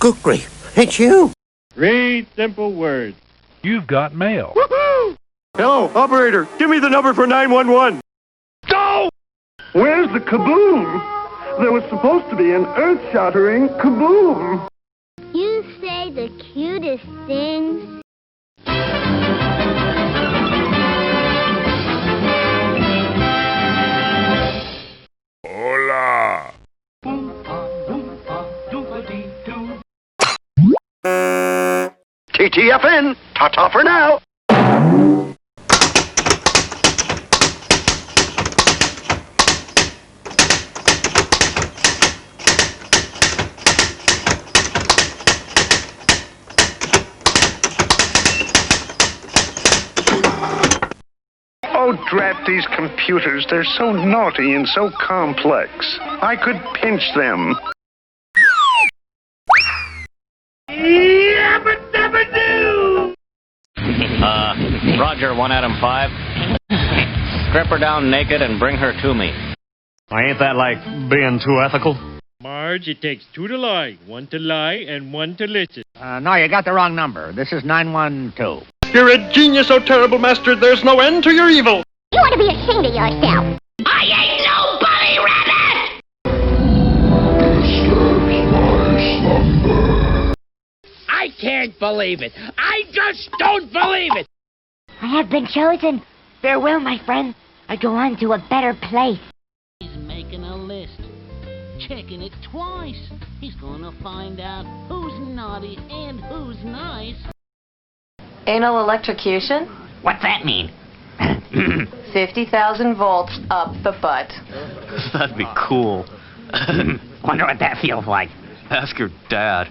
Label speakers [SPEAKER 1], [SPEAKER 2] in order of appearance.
[SPEAKER 1] Good grief, it's you.
[SPEAKER 2] Three simple words.
[SPEAKER 3] You've got mail.
[SPEAKER 2] Woohoo! Hello, operator. Give me the number for 911. Go!
[SPEAKER 4] Where's the kaboom? There was supposed to be an earth-shattering kaboom.
[SPEAKER 5] You say the cutest things.
[SPEAKER 3] Hola.
[SPEAKER 4] TTFN, ta-ta for now. Oh, drat these computers. They're so naughty and so complex. I could pinch them.
[SPEAKER 6] Roger, 1 Atom 5. Strip her down naked and bring her to me.
[SPEAKER 7] Ain't that like being too ethical?
[SPEAKER 2] Marge, it takes 2 to lie, 1 to lie, and 1 to listen.
[SPEAKER 8] No, you got the wrong number. This is 912.
[SPEAKER 2] You're a genius, oh terrible master. There's no end to your evil.
[SPEAKER 5] You ought to be ashamed of yourself.
[SPEAKER 9] I ain't no bunny rabbit! I can't believe it. I just don't believe it.
[SPEAKER 5] I have been chosen. Farewell, my friend. I go on to a better place.
[SPEAKER 10] He's making a list. Checking it twice. He's gonna find out who's naughty and who's nice.
[SPEAKER 11] Anal electrocution?
[SPEAKER 10] What's that mean?
[SPEAKER 11] 50,000 volts up the butt.
[SPEAKER 6] That'd be cool.
[SPEAKER 10] Wonder what that feels like.
[SPEAKER 6] Ask your dad.